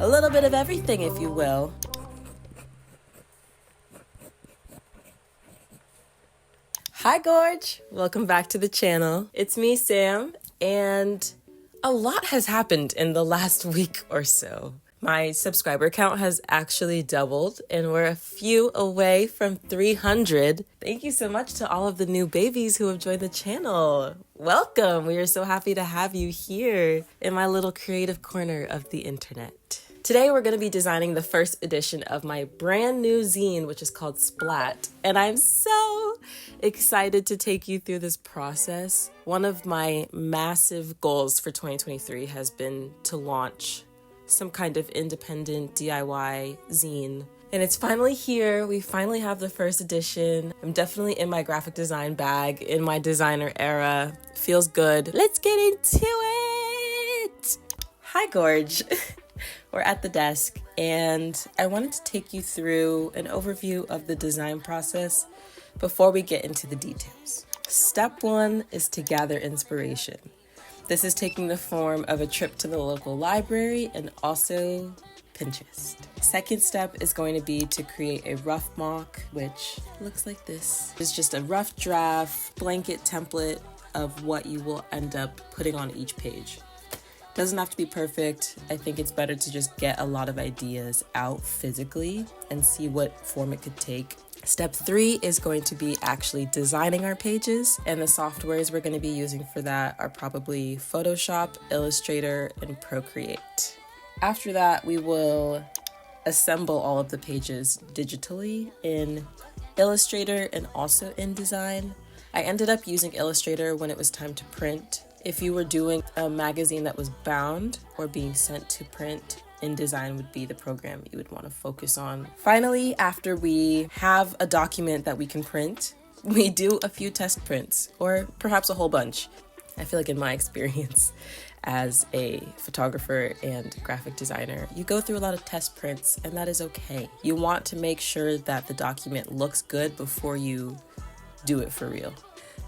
A little bit of everything, if you will. Hi, Gorge. Welcome back to the channel. It's me, Sam, and a lot has happened in the last week or so. My subscriber count has actually doubled, and we're a few away from 300. Thank you so much to all of the new babies who have joined the channel. Welcome. We are so happy to have you here in my little creative corner of the internet. Today, we're going to be designing the first edition of my brand new zine, which is called Splatt. And I'm so excited to take you through this process. One of my massive goals for 2023 has been to launch some kind of independent DIY zine. And it's finally here. We finally have the first edition. I'm definitely in my graphic design bag, in my designer era. Feels good. Let's get into it. Hi, Gorge. We're at the desk, and I wanted to take you through an overview of the design process before we get into the details. Step one is to gather inspiration. This is taking the form of a trip to the local library and also Pinterest. Second step is going to be to create a rough mock, which looks like this. It's just a rough draft blanket template of what you will end up putting on each page. Doesn't have to be perfect. I think it's better to just get a lot of ideas out physically and see what form it could take. Step 3 is going to be actually designing our pages, and the softwares we're going to be using for that are probably Photoshop, Illustrator, and Procreate. After that, we will assemble all of the pages digitally in Illustrator and also InDesign. I ended up using Illustrator when it was time to print. If you were doing a magazine that was bound or being sent to print, InDesign would be the program you would want to focus on. Finally, after we have a document that we can print, we do a few test prints, or perhaps a whole bunch. I feel like in my experience as a photographer and graphic designer, you go through a lot of test prints, and that is okay. You want to make sure that the document looks good before you do it for real.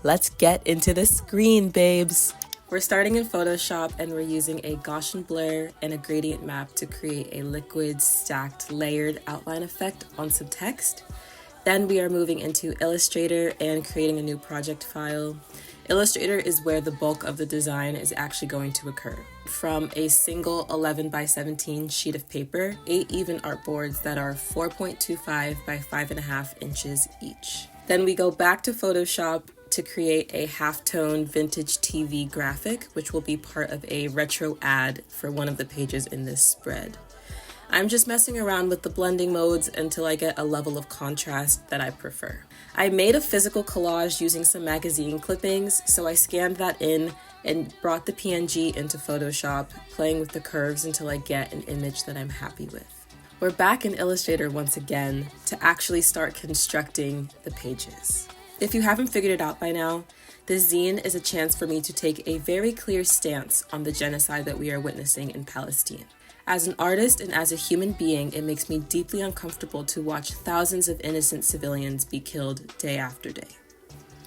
Let's get into the screen, babes. We're starting in Photoshop, and we're using a Gaussian blur and a gradient map to create a liquid stacked layered outline effect on some text. Then we are moving into Illustrator and creating a new project file. Illustrator is where the bulk of the design is actually going to occur. From a single 11 by 17 sheet of paper, 8 even artboards that are 4.25 by 5.5 inches each. Then we go back to Photoshop to create a halftone vintage TV graphic, which will be part of a retro ad for one of the pages in this spread. I'm just messing around with the blending modes until I get a level of contrast that I prefer. I made a physical collage using some magazine clippings, so I scanned that in and brought the PNG into Photoshop, playing with the curves until I get an image that I'm happy with. We're back in Illustrator once again to actually start constructing the pages. If you haven't figured it out by now, this zine is a chance for me to take a very clear stance on the genocide that we are witnessing in Palestine. As an artist and as a human being, it makes me deeply uncomfortable to watch thousands of innocent civilians be killed day after day.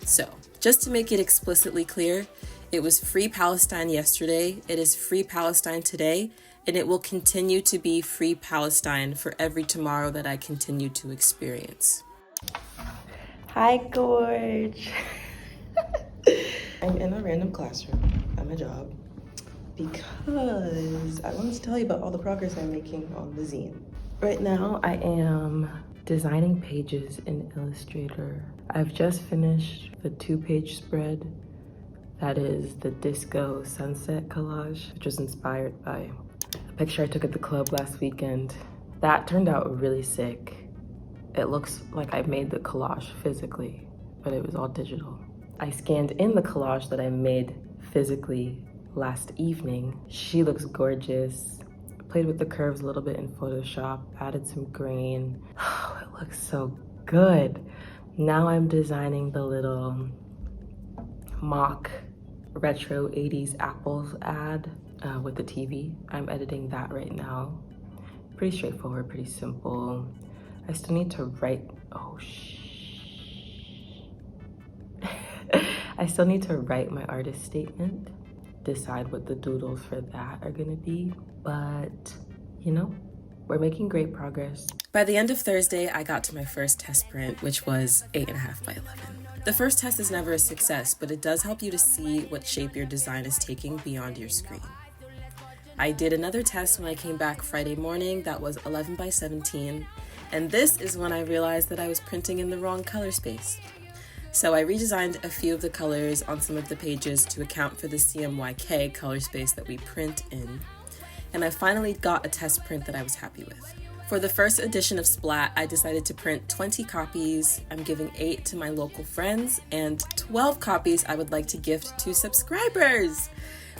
So, just to make it explicitly clear, it was Free Palestine yesterday, it is Free Palestine today, and it will continue to be Free Palestine for every tomorrow that I continue to experience. Hi, Gorge. I'm in a random classroom at my job because I wanted to tell you about all the progress I'm making on the zine. Right now, I am designing pages in Illustrator. I've just finished the 2-page spread. That is the disco sunset collage, which was inspired by a picture I took at the club last weekend. That turned out really sick. It looks like I made the collage physically, but it was all digital. I scanned in the collage that I made physically last evening. She looks gorgeous. Played with the curves a little bit in Photoshop, added some grain. Oh, it looks so good. Now I'm designing the little mock retro 80s Apples ad with the TV. I'm editing that right now. Pretty straightforward, pretty simple. I still need to write, I still need to write my artist statement, decide what the doodles for that are gonna be. But you know, we're making great progress. By the end of Thursday, I got to my first test print, which was 8.5 by 11. The first test is never a success, but it does help you to see what shape your design is taking beyond your screen. I did another test when I came back Friday morning that was 11 by 17, and this is when I realized that I was printing in the wrong color space. So I redesigned a few of the colors on some of the pages to account for the CMYK color space that we print in, and I finally got a test print that I was happy with. For the first edition of Splat, I decided to print 20 copies. I'm giving 8 to my local friends, and 12 copies I would like to gift to subscribers.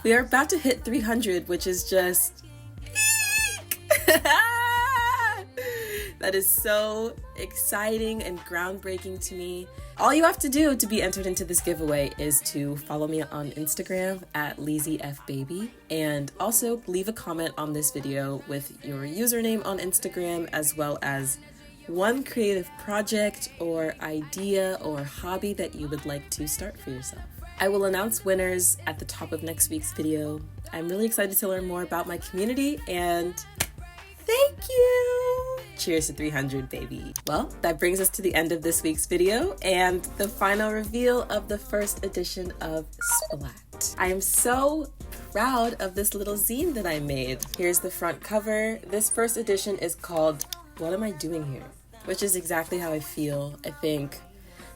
We are about to hit 300, which is just that is so exciting and groundbreaking to me. All you have to do to be entered into this giveaway is to follow me on Instagram at LeezyFbaby, and also leave a comment on this video with your username on Instagram, as well as one creative project or idea or hobby that you would like to start for yourself. I will announce winners at the top of next week's video. I'm really excited to learn more about my community, and thank you! Cheers to 300, baby. Well, that brings us to the end of this week's video and the final reveal of the first edition of Splat. I am so proud of this little zine that I made. Here's the front cover. This first edition is called What Am I Doing Here? Which is exactly how I feel. I think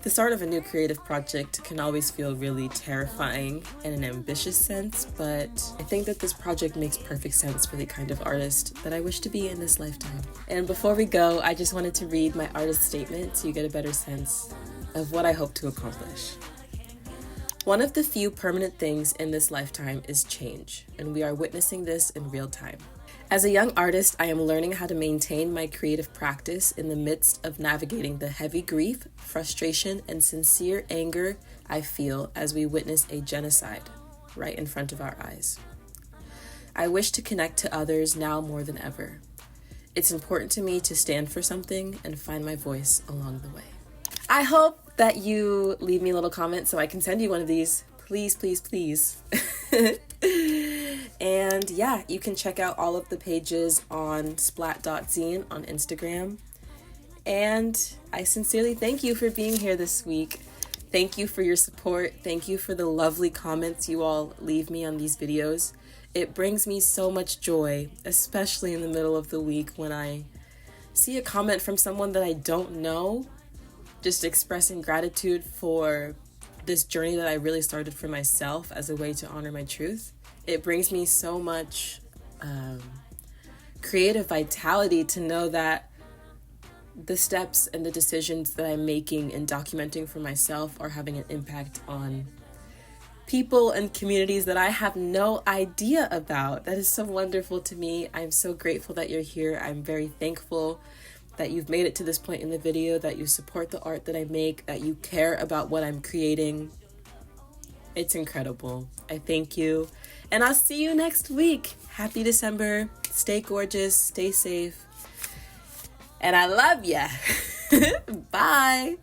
the start of a new creative project can always feel really terrifying in an ambitious sense, but I think that this project makes perfect sense for the kind of artist that I wish to be in this lifetime. And before we go, I just wanted to read my artist statement so you get a better sense of what I hope to accomplish. One of the few permanent things in this lifetime is change, and we are witnessing this in real time. As a young artist, I am learning how to maintain my creative practice in the midst of navigating the heavy grief, frustration, and sincere anger I feel as we witness a genocide right in front of our eyes. I wish to connect to others now more than ever. It's important to me to stand for something and find my voice along the way. I hope that you leave me a little comment so I can send you one of these. Please, please, please. And yeah, you can check out all of the pages on splatt.zine on Instagram. And I sincerely thank you for being here this week. Thank you for your support. Thank you for the lovely comments you all leave me on these videos. It brings me so much joy, especially in the middle of the week when I see a comment from someone that I don't know, just expressing gratitude for this journey that I really started for myself as a way to honor my truth. It brings me so much creative vitality to know that the steps and the decisions that I'm making and documenting for myself are having an impact on people and communities that I have no idea about. That is so wonderful to me. I'm so grateful that you're here. I'm very thankful that you've made it to this point in the video, that you support the art that I make, that you care about what I'm creating. It's incredible. I thank you. And I'll see you next week. Happy December. Stay gorgeous. Stay safe. And I love ya. Bye.